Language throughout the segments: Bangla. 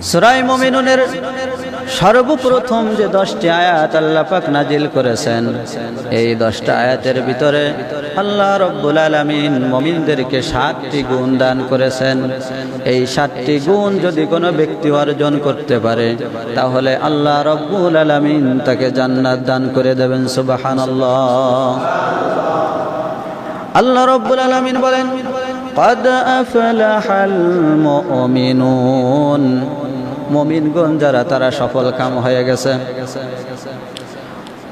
সূরা মুমিনুনের সর্বপ্রথম যে 10টি আয়াত আল্লাহ পাক নাজিল করেছেন, এই 10টা আয়াতের ভিতরে আল্লাহ রাব্বুল আলামিন মুমিনদেরকে 7টি গুণ দান করেছেন। এই 7টি গুণ যদি কোনো ব্যক্তি অর্জন করতে পারে, তাহলে আল্লাহ রাব্বুল আলামিন তাকে জান্নাত দান করে দেবেন। সুবহানাল্লাহ। আল্লাহ রাব্বুল আলামিন বলেন, قد أفلح المؤمنون, মুমিনগণ যারা তারা সফল কাম হয়ে গেছে।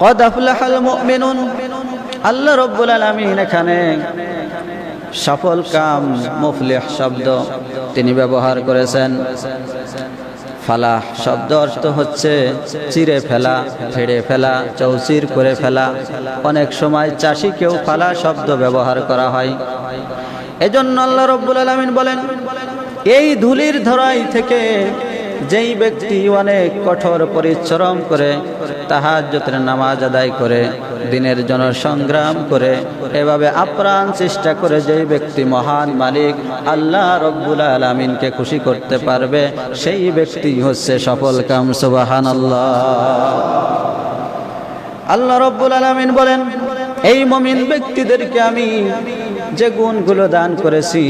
قد أفلح المؤمنون, আল্লাহ রাব্বুল আলামিন এখানে সফল কাম মুফলিহ শব্দ তিনি ব্যবহার করেছেন। ফালাহ শব্দ অর্থ হচ্ছে চিরে ফেলা, ফেড়ে ফেলা, চৌচির করে ফেলা। অনেক সময় চাষিকেও ফালা শব্দ ব্যবহার করা হয়। এজন্য আল্লাহ রাব্বুল আলামিন বলেন, এই ধুলির ধরাই থেকে যেই ব্যক্তি অনেক কঠোর পরিশ্রম করে তাহাজ্জুদের নামাজ আদায় করে দিনের জন্য সংগ্রাম করে এভাবে আপ্রাণ চেষ্টা করে যেই ব্যক্তি মহান মালিক আল্লাহ রাব্বুল আলামিনকে খুশি করতে পারবে, সেই ব্যক্তি হচ্ছে সফল কাম। সুবহানাল্লাহ। আল্লাহ রাব্বুল আলামিন বলেন, এই মুমিন ব্যক্তিদেরকে আমি যে গুণগুলো দান করেছি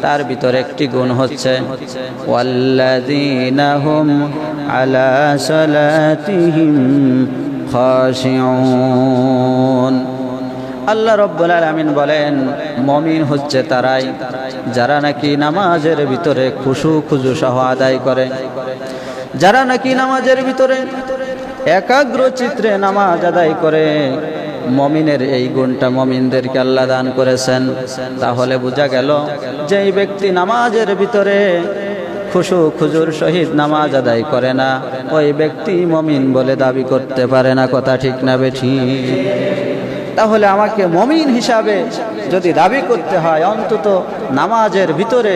তার ভিতরে একটি গুণ হচ্ছে ওয়াল্লাযীনা হুম আলা সালাতিহিম খাশিউন। আল্লাহ রাব্বুল আলামিন বলেন, মুমিন হচ্ছে তারাই যারা নাকি নামাজের ভিতরে খুশু খুজু সহ আদায় করে, যারা নাকি নামাজের ভিতরে একাগ্র চিত্রে নামাজ আদায় করে। মুমিনের এই গুণটা মুমিনদেরকে আল্লাহ দান করেছেন। তাহলে বোঝা গেল যে এই ব্যক্তি নামাজের ভিতরে খুশু খুজুর সহিত নামাজ আদায় করে না, ওই ব্যক্তি মুমিন বলে দাবি করতে পারে না। কথা ঠিক না বেঠিক? তাহলে আমাকে মুমিন হিসাবে যদি দাবি করতে হয়, অন্তত নামাজের ভিতরে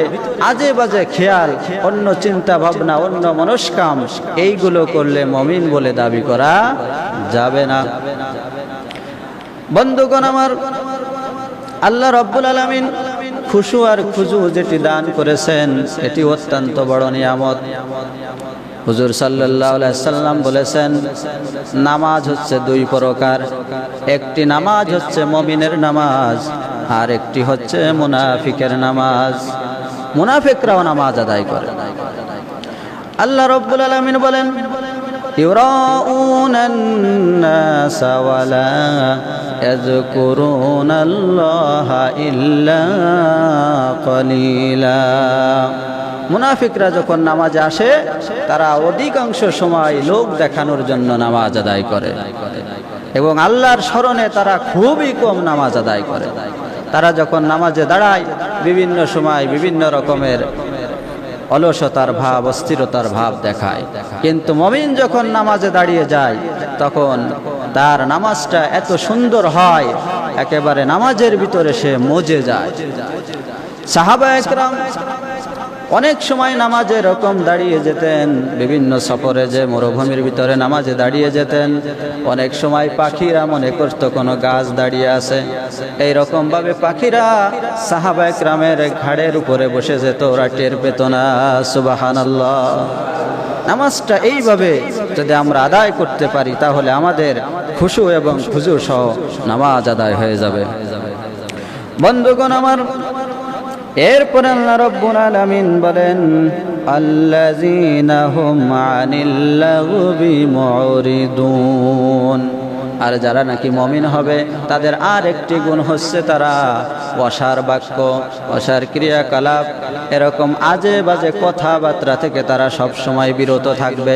আজে বাজে খেয়াল, অন্য চিন্তা ভাবনা, অন্য মনস্কাম এইগুলো করলে মুমিন বলে দাবি করা যাবে না। বন্ধুগণ আমার, আল্লাহ রাব্বুল আলামিন খুশু আর খুজু যেটি দান করেছেন এটি অত্যন্ত বড় নিয়ামত। হুজুর সাল্লাল্লাহু আলাইহি সাল্লাম বলেছেন, নামাজ হচ্ছে দুই প্রকার, একটি নামাজ হচ্ছে মুমিনের নামাজ, আর একটি হচ্ছে মুনাফিকের নামাজ। মুনাফিকরাও নামাজ আদায় করে। আল্লাহ রাব্বুল আলামিন বলেন, ইউরাউনান নাস ওয়ালা ইয়াযকুরুনাল্লাহা ইল্লা কলিলা। মুনাফিকরা যখন নামাজে আসে তারা অধিকাংশ সময় লোক দেখানোর জন্য নামাজ আদায় করে এবং আল্লাহর স্মরণে তারা খুবই কম নামাজ আদায় করে। তারা যখন নামাজে দাঁড়ায় বিভিন্ন সময় বিভিন্ন রকমের অলসতার ভাব, অস্থিরতার ভাব দেখায়। কিন্তু মুমিন যখন নামাজে দাঁড়িয়ে যায় তখন তার নামাজটা এত সুন্দর হয়, একেবারে নামাজের ভিতরে সে মজে যায়। সাহাবায়ে কেরাম অনেক সময় নামাজে এরকম দাঁড়িয়ে যেতেন, বিভিন্ন সফরে যে মরুভূমির ভিতরে নামাজে দাঁড়িয়ে যেতেন। অনেক সময় পাখিরা মনে করতো কোনো গাছ দাঁড়িয়ে আছে, এইরকম ভাবে পাখিরা সাহাবায়ে কেরামের ঘাড়ের উপরে বসে যেত, ওরা টের পেত না। সুবহানাল্লাহ। নামাজটা এইভাবে যদি আমরা আদায় করতে পারি তাহলে আমাদের খুশু এবং খুজু সহ নামাজ আদায় হয়ে যাবে। বন্ধুগণ আমার, এরপর আল্লাহ রাব্বুল আলামিন বলেন, আল্লাযীনা হুম আনিল লাগবি মুরিদুন। আর যারা নাকি মুমিন হবে তাদের আর একটি গুণ হচ্ছে তারা অসার বাক্য, অসার ক্রিয়াকলাপ, এরকম আজে বাজে কথাবার্তা থেকে তারা সব সময় বিরত থাকবে।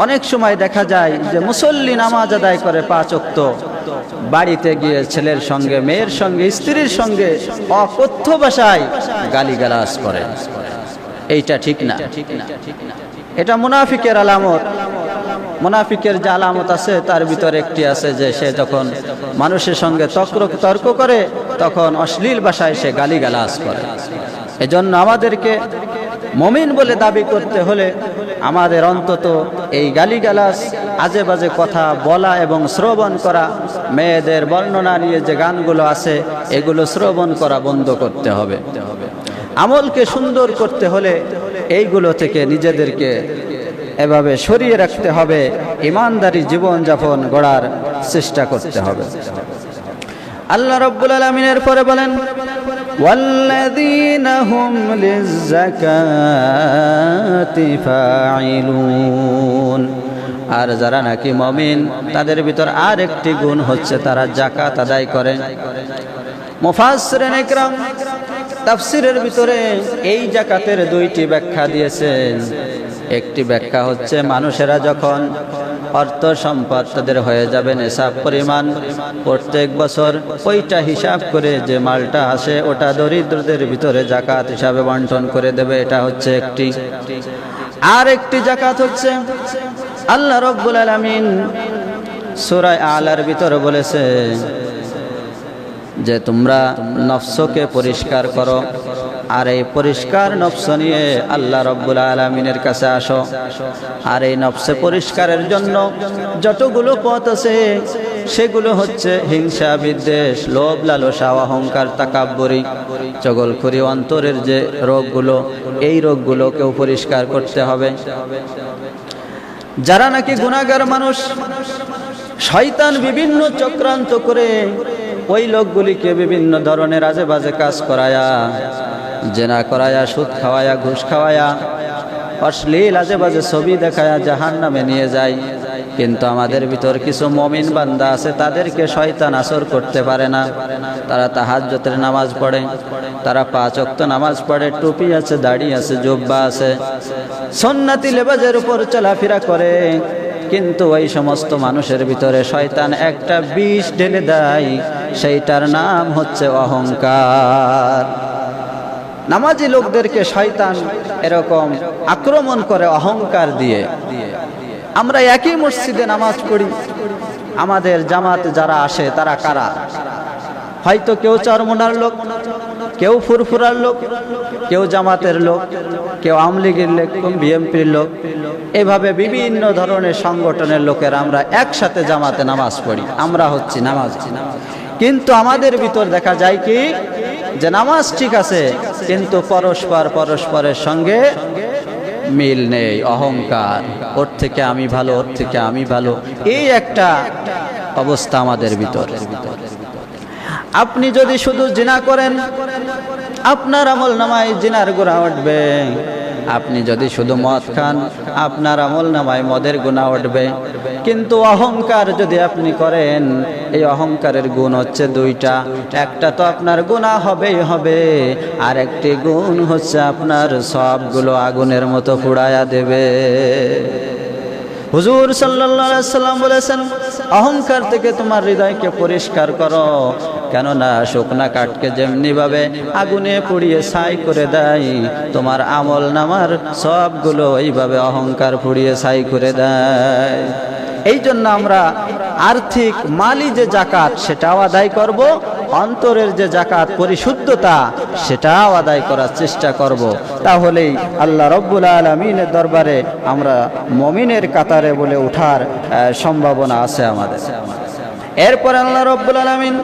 অনেক সময় দেখা যায় যে মুসল্লি নামাজ আদায় করে 5 ওয়াক্ত, বাড়িতে গিয়ে ছেলের সঙ্গে, মেয়ের সঙ্গে, স্ত্রীর সঙ্গে অকথ্য ভাষায় গালিগালাজ করে। এইটা ঠিক না, এটা মুনাফিকের আলামত। মুনাফিকের যে আলামত আছে তার ভিতরে একটি আছে যে সে যখন মানুষের সঙ্গে তর্ক করে তখন অশ্লীল ভাষায় সে গালিগালাজ করে। এজন্য আমাদেরকে মুমিন বলে দাবি করতে হলে আমাদের অন্তত এই গালিগালাজ, আজে বাজে কথা বলা এবং শ্রবণ করা, মেয়েদের বর্ণনা নিয়ে যে গানগুলো আছে এগুলো শ্রবণ করা বন্ধ করতে হবে। আমলকে সুন্দর করতে হলে এইগুলো থেকে নিজেদেরকে এভাবে সরিয়ে রাখতে হবে, ইমানদারি জীবনযাপন গড়ার চেষ্টা করতে হবে। আল্লাহ রাব্বুল আলামিনের পরে বলেন ওয়াল্লাযীনা হুম লিয-যাকাতি ফাঈলুন, আর যারা নাকি মুমিন তাদের ভিতর আর একটি গুণ হচ্ছে তারা যাকাত আদায় করে। মুফাসসিরিন ইকরাম তাফসীরের ভিতরে এই যাকাতের দুইটি ব্যাখ্যা দিয়েছেন। একটি ব্যাখ্যা হচ্ছে মানুষেরা যখন অর্থ সম্পদ তাদের হয়ে যাবে নেশাব পরিমাণ, প্রত্যেক বছর ওইটা হিসাব করে যে মালটা আসে ওটা দরিদ্রদের ভিতরে যাকাত হিসাবে বন্টন করে দেবে, এটা হচ্ছে একটি। আর একটি যাকাত হচ্ছে আল্লাহ রাব্বুল আলামিন সূরা আলার ভিতরে বলেছে যে তোমরা নফসকে পরিষ্কার করো, আর এই পরিষ্কার নফস নিয়ে আল্লাহ রাব্বুল আলামিনের কাছে আসো। আর এই নফসে পরিষ্কারের জন্য যতগুলো পথ আছে সেগুলো হচ্ছে হিংসা, বিদ্বেষ, লোভ, লালসা, অহংকার, তাকাব্বুরি, চগলখুরি, অন্তরের যে রোগগুলো, এই রোগগুলোকেও পরিষ্কার করতে হবে। যারা নাকি গুনাহগার মানুষ, শয়তান বিভিন্ন চক্রান্ত করে ওই লোকগুলিকে বিভিন্ন ধরনের আজে বাজে কাজ করায়া, জেনা করায়া, সুদ খাওয়ায়া, ঘুষ খাওয়ায়া, অশ্লীল আজে বাজে ছবি দেখায়া জাহান্নামে নিয়ে যায়। কিন্তু আমাদের ভিতর কিছু মুমিন বান্দা আছে, তাদেরকে শয়তান আসর করতে পারে না। তারা তাহাজ্জুদের নামাজ পড়ে, তারা 5 ওয়াক্ত নামাজ পড়ে, টুপি আছে, দাড়ি আছে, জুব্বা আছে, সুন্নতি লেবাজের উপর চলাফেরা করে। কিন্তু ওই সমস্ত মানুষের ভিতরে শয়তান একটা বিষ ঢেলে দেয়, সেইটার নাম হচ্ছে অহংকার। নামাজি লোকদেরকে শয়তান এরকম আক্রমণ করে অহংকার দিয়ে। আমরা একই মসজিদে নামাজ পড়ি, আমাদের জামাতে যারা আসে তারা কারা? হয়তো কেউ চরমোনার লোক, কেউ ফুরফুরার লোক, কেউ জামাতের লোক, কেউ আওয়ামী লীগের লোক, কেউ বিএনপির লোক, এভাবে বিভিন্ন ধরনের সংগঠনের লোকের আমরা একসাথে জামাতে নামাজ পড়ি, আমরা হচ্ছি নামাজি। কিন্তু আমাদের ভিতর দেখা যায় কি যে নামাজ ঠিক আছে, কিন্তু পরস্পরের সঙ্গে মিল নেই, অহংকার, ওর থেকে আমি ভালো, ওর থেকে আমি ভালো, এই একটা অবস্থা আমাদের ভিতর। আপনি যদি শুধু জিনা করেন, আপনার আমল নামায় জিনার গুনাহ উঠবে। আপনি যদি শুধু মদ খান, আপনার আমল নামায় মদের গুনাহ উঠবে। কিন্তু অহংকার যদি আপনি করেন, এই অহংকারের গুণ হচ্ছে দুইটা। একটা তো আপনার গুনাহ হবেই হবে, আর একটি গুণ হচ্ছে আপনার সবগুলো আগুনের মতো পুড়ায়া দেবে। হুজুর সাল্লাল্লাহু আলাইহি সাল্লাম বলেছেন, অহংকার থেকে তোমার হৃদয়কে পরিষ্কার করো, কেননা শুকনা কাঠকে যেমনি ভাবে আগুনে পুড়িয়ে ছাই করে দেয়, তোমার আমল নামার সবগুলো এইভাবে অহংকার পুড়িয়ে ছাই করে দেয়। এই জন্য আমরা আর্থিক মালি যে যাকাত সেটাও আদায় করব, অন্তরের যে যাকাত পরিশুদ্ধতা সেটাও আদায় করার চেষ্টা করব। তাহলেই আল্লাহ রব্বুল আলামিনের দরবারে আমরা মুমিনের কাতারে বলে ওঠার সম্ভাবনা আছে আমাদের। এরপর আল্লাহ রব্বুল আলামিন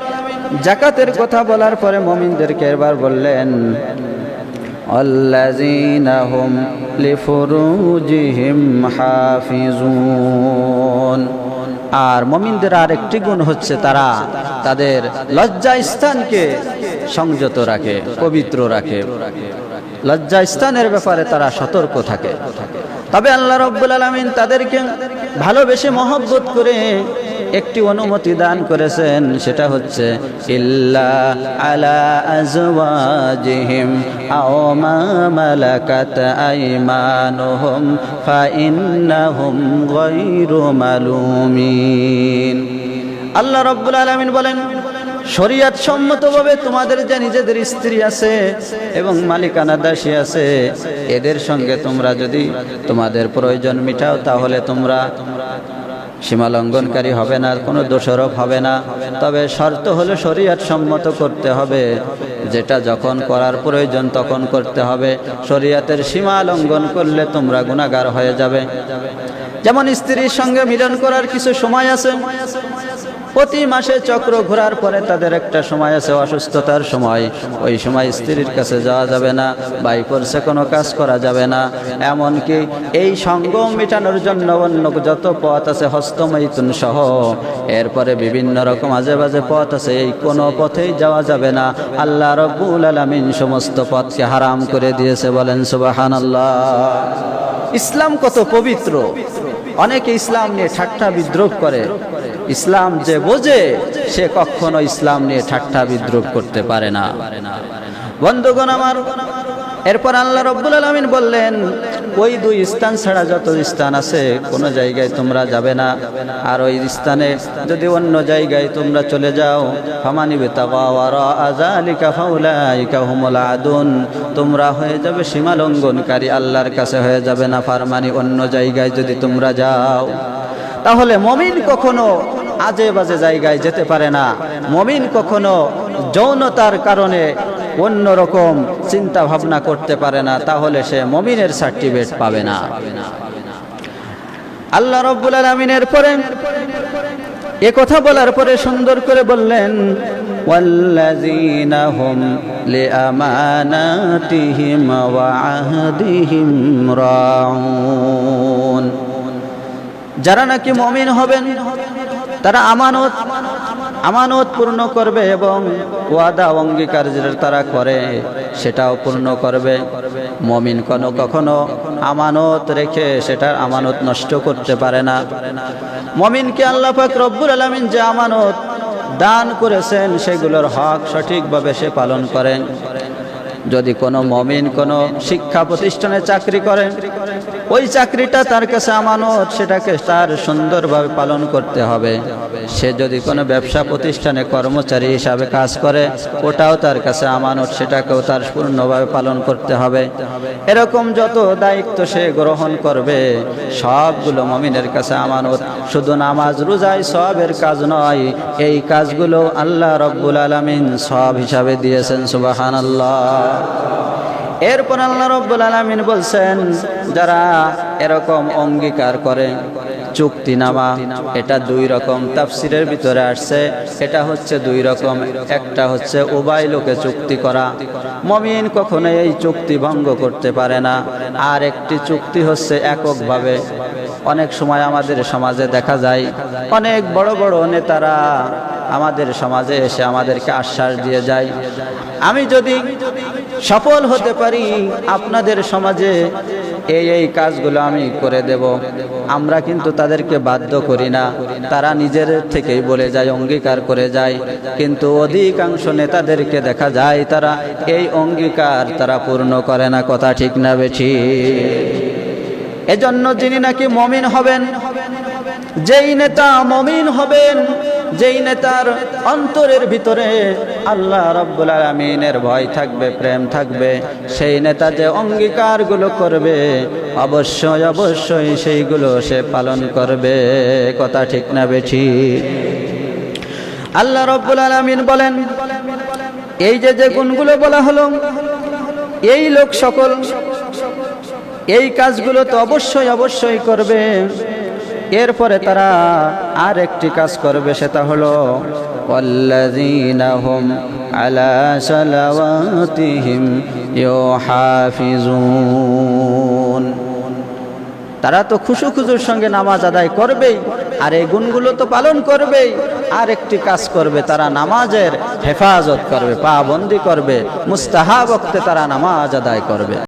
যাকাতের কথা বলার পরে মুমিনদেরকে এবার বললেন আল্লাযীনা হুম লিফুরুজিহিম হাফিজুন। আর মুমিনদের আরেকটি গুণ হচ্ছে তারা তাদের লজ্জা স্থানকে সংযত রাখে, পবিত্র রাখে। লজ্জা স্থানের ব্যাপারে তারা সতর্ক থাকে। তবে আল্লাহ রাব্বুল আলামিন তাদেরকে ভালোবেসে মহব্বত করে একটি অনুমতি দান করেছেন, সেটা হচ্ছে ইল্লা আলা আজওয়াজিহিম আও মা মালাকাত আইমানুহুম ফাইন্নাহুম গায়রু মালুমিন। আল্লাহ রাব্বুল আলামিন বলেন, শরীয়ত সম্মতভাবে তোমাদের যে নিজেদের স্ত্রী আছে এবং মালিকানা দাসী আছে, এদের সঙ্গে তোমরা যদি তোমাদের প্রয়োজন মিটাও, তাহলে তোমরা সীমা লঙ্ঘনকারী হবে না, কোনো দোষারোপ হবে না। তবে শর্ত হলো শরীয়ত সম্মত করতে হবে, যেটা যখন করার প্রয়োজন তখন করতে হবে। শরীয়তের সীমা লঙ্ঘন করলে তোমরা গুনাহগার হয়ে যাবে। যেমন স্ত্রীর সঙ্গে মিলন করার কিছু সময় আছে, প্রতি মাসে চক্র ঘোরার পরে তাদের একটা সময় আছে অসুস্থতার সময়, ওই সময় স্ত্রীর কাছে যাওয়া যাবে না, বাই করছে কোনো কাজ করা যাবে না। এমনকি এই সঙ্গম মেটানোর জন্য অন্য যত পথ আছে হস্তমৈথুন সহ, এরপরে বিভিন্ন রকম আজে বাজে পথ আছে, এই কোনো পথেই যাওয়া যাবে না। আল্লাহ রাব্বুল আলামিন সমস্ত পথকে হারাম করে দিয়েছে, বলেন সুবহানাল্লাহ। ইসলাম কত পবিত্র! অনেকে ইসলাম নিয়ে ঠাট্টা বিদ্রুপ করে। ইসলাম যে বোঝে সে কখনো ইসলাম নিয়ে ঠাট্টা বিদ্রুপ করতে পারে না। বন্ধুগণ আমার, এরপর আল্লাহ রাব্বুল আলামিন বললেন, ওই দুই স্থান ছাড়া যত স্থান আছে কোনো জায়গায় তোমরা যাবে না। আর ওই স্থানে যদি অন্য জায়গায় তোমরা চলে যাও, ফামানি বিতাগা ওয়ারা যালিকা ফাউলাইকা হুমুল আদুন, তোমরা হয়ে যাবে সীমা লঙ্ঘনকারী, আল্লাহর কাছে হয়ে যাবে না ফারমানি। অন্য জায়গায় যদি তোমরা যাও, তাহলে মুমিন কখনো আজে বাজে জায়গায় যেতে পারে না। মুমিন কখনো যৌনতার কারণে অন্য রকম চিন্তা ভাবনা করতে পারে না, তাহলে সে মুমিনের সার্টিফিকেট পাবে না। আল্লাহ রাব্বুল আলামিনের পরে এ কথা বলার পরে সুন্দর করে বললেন, ওয়াল্লাযীনা হুম লিআমানাতিহিম ওয়া আহদিহিম রাউন, যারা নাকি মুমিন হবেন তারা আমানত পূর্ণ করবে এবং ওয়াদা অঙ্গীকার যেটা তারা করে সেটাও পূর্ণ করবে। মুমিন কখনো আমানত রেখে সেটার আমানত নষ্ট করতে পারে না। মুমিনকে আল্লাহ পাক রব্বুল আলামিন যে আমানত দান করেছেন সেগুলোর হক সঠিকভাবে সে পালন করেন। যদি কোনো মুমিন কোনো শিক্ষা প্রতিষ্ঠানে চাকরি করেন, ওই চাকরিটা তার কাছে আমানত, সেটাকে তার সুন্দরভাবে পালন করতে হবে। সে যদি কোনো ব্যবসা প্রতিষ্ঠানে কর্মচারী হিসাবে কাজ করে, ওটাও তার কাছে আমানত, সেটাকেও তার পূর্ণভাবে পালন করতে হবে। এরকম যত দায়িত্ব সে গ্রহণ করবে সবগুলো মুমিনের কাছে আমানত। শুধু নামাজ রোজাই সওয়াবের কাজ নয়, এই কাজগুলো আল্লাহ রাব্বুল আলামিন সওয়াব হিসাবে দিয়েছেন, সুবহানাল্লাহ। এরপর আল্লাহ রাব্বুল আলামিন বলছেন, যারা এরকম অঙ্গীকার করে চুক্তিনামা, এটা দুই রকম তাফসিরের ভিতরে আসছে। এটা হচ্ছে দুই রকম, একটা হচ্ছে উভয় লোকে চুক্তি করা, মুমিন কখনো এই চুক্তি ভঙ্গ করতে পারে না। আর একটি চুক্তি হচ্ছে এককভাবে। অনেক সময় আমাদের সমাজে দেখা যায় অনেক বড় বড় নেতারা আমাদের সমাজে এসে আমাদেরকে আশ্বাস দিয়ে যায়, আমি যদি সফল হতে পারি আপনাদের সমাজে এই কাজগুলো আমি করে দেব। আমরা কিন্তু তাদেরকে বাধ্য করি না, তারা নিজের থেকেই বলে যায়, অঙ্গীকার করে যায়। কিন্তু অধিকাংশ নেতাদেরকে দেখা যায় তারা এই অঙ্গীকার তারা পূর্ণ করে না। কথা ঠিক না বেঠিক? এজন্য যিনি নাকি মুমিন হবেন, যেই নেতা মুমিন হবেন, যেই নেতার অন্তরের ভিতরে আল্লাহ রাব্বুল আলামিনের ভয় থাকবে, প্রেম থাকবে, সেই নেতা যে অঙ্গীকারগুলো করবে অবশ্যই সেইগুলো সে পালন করবে। কথা ঠিক না বেঠিক? আল্লাহ রাব্বুল আলামিন বলেন, এই যে গুণগুলো বলা হলো, এই লোক সকল এই কাজগুলো তো অবশ্যই করবে। এরপরে তারা আর একটি কাজ করবে, সেটা হলো ওয়াল্লাযীনা হুম আলা সালাওয়াতিহিম ইউহাফিজুন, তারা তো খুশুর সঙ্গে নামাজ আদায় করবেই, আর এই গুণগুলো তো পালন করবেই। আর একটি কাজ করবে, তারা নামাজের হেফাজত করবে, পাবন্দি করবে, মুস্তাহাব ওয়াক্তে তারা নামাজ আদায় করবে।